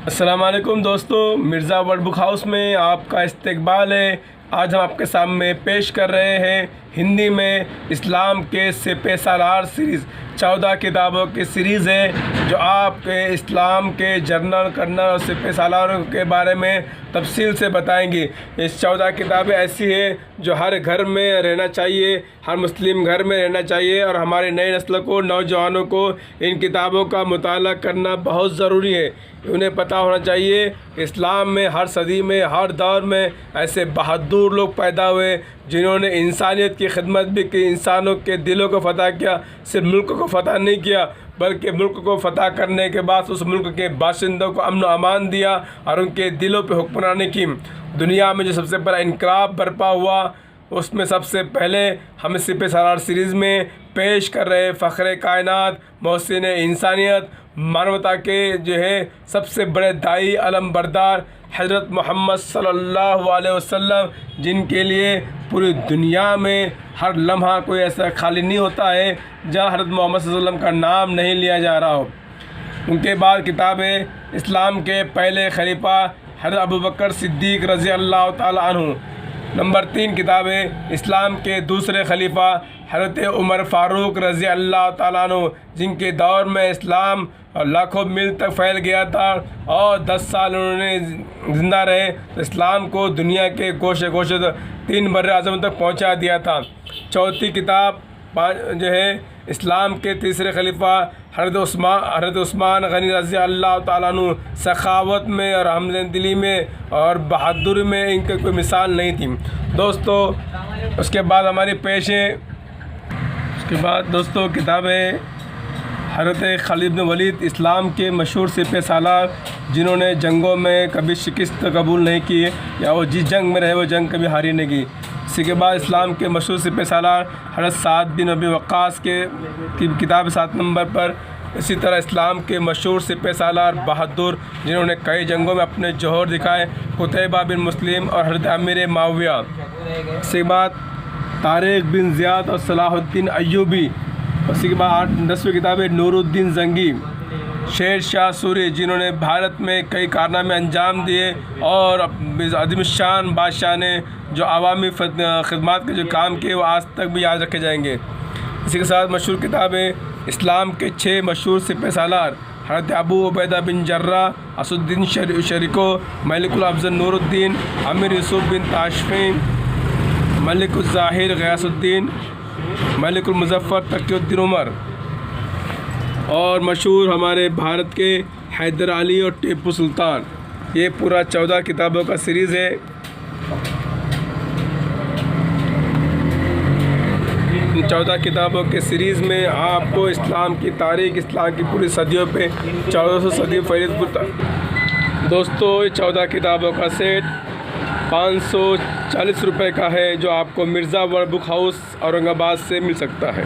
السلام علیکم دوستو، مرزا ورلڈ بک ہاؤس میں آپ کا استقبال ہے۔ آج ہم آپ کے سامنے پیش کر رہے ہیں ہندی میں اسلام کے سپہ سالار سیریز 14 کتابوں کی سیریز ہے جو آپ کے اسلام کے جنرل کرنل اور سپہ سالاروں کے بارے میں تفصیل سے بتائیں گی۔ یہ 14 کتابیں ایسی ہیں جو ہر گھر میں رہنا چاہیے، ہر مسلم گھر میں رہنا چاہیے، اور ہمارے نئے نسل کو، نوجوانوں کو ان کتابوں کا مطالعہ کرنا بہت ضروری ہے۔ انہیں پتہ ہونا چاہیے کہ اسلام میں ہر صدی میں، ہر دور میں ایسے بہادر لوگ پیدا ہوئے جنہوں نے انسانیت کی خدمت بھی کی، انسانوں کے دلوں کو فتح کیا، صرف ملک کو فتح نہیں کیا بلکہ ملک کو فتح کرنے کے بعد اس ملک کے باشندوں کو امن و امان دیا اور ان کے دلوں پہ حکمرانی کی۔ دنیا میں جو سب سے بڑا انقلاب برپا ہوا اس میں سب سے پہلے ہم سپہ سالار سیریز میں پیش کر رہے فخر کائنات، محسن انسانیت، مانوتا کے سب سے بڑے داعی علم بردار حضرت محمد صلی اللہ علیہ وسلم، جن کے لیے پوری دنیا میں ہر لمحہ کوئی ایسا خالی نہیں ہوتا ہے جہاں حضرت محمد صلی اللہ علیہ وسلم کا نام نہیں لیا جا رہا ہو۔ ان کے بعد کتابیں اسلام کے پہلے خلیفہ حضرت ابوبکر صدیق رضی اللہ تعالیٰ عنہ۔ نمبر 3 کتابیں اسلام کے دوسرے خلیفہ حضرت عمر فاروق رضی اللہ تعالیٰ عنہ، جن کے دور میں اسلام لاکھوں میل تک پھیل گیا تھا اور 10 سال انہوں نے زندہ رہے تو اسلام کو دنیا کے گوشے گوشے 3 بر اعظم تک پہنچا دیا تھا۔ چوتھی کتاب اسلام کے تیسرے خلیفہ حضرت عثمان غنی رضی اللہ تعالیٰ عنہ، سخاوت میں اور ہمدلی میں اور بہادری میں ان کی کوئی مثال نہیں تھی دوستو۔ اس کے بعد ہماری دوستو کتابیں حضرت خالد بن ولید، اسلام کے مشہور سپہ سالار جنہوں نے جنگوں میں کبھی شکست قبول نہیں کی یا وہ جس جنگ میں رہے وہ جنگ کبھی ہاری نہیں کی۔ اسی کے بعد اسلام کے مشہور سپہ سالار حضرت سعد بن ابی وقاص کی کتاب 7 نمبر پر۔ اسی طرح اسلام کے مشہور سپہ سالار بہادر جنہوں نے کئی جنگوں میں اپنے جوہر دکھائے، قتیبہ بن مسلم اور حضرت امیر معاویہ۔ اسی کے بعد طارق بن زیاد اور صلاح الدین ایوبی۔ اسی کے بعد 10ویں کتاب ہے نور الدین زنگی، شیر شاہ سوری جنہوں نے بھارت میں کئی کارنامے انجام دیے اور عظیم الشان بادشاہ نے جو عوامی خدمات کے جو کام کیے وہ آج تک بھی یاد رکھے جائیں گے۔ اسی کے ساتھ مشہور کتابیں اسلام کے 6 مشہور سپہ سالار حضرت ابو عبیدہ بن جرہ، اسد الدین شریکو، ملک الافضل نور الدین، امیر یوسف بن تاشفین، ملک الظاہر غیاث الدین، ملک المظفر تقی الدین عمر، اور مشہور ہمارے بھارت کے حیدر علی اور ٹیپو سلطان۔ یہ پورا 14 کتابوں کا سیریز ہے۔ ان 14 کتابوں کے سیریز میں آپ کو اسلام کی تاریخ، اسلام کی پوری صدیوں پہ 1400 صدی فہرست دوستو، یہ 14 کتابوں کا سیٹ 540 روپے کا ہے جو آپ کو مرزا ورلڈ بک ہاؤس اورنگ آباد سے مل سکتا ہے۔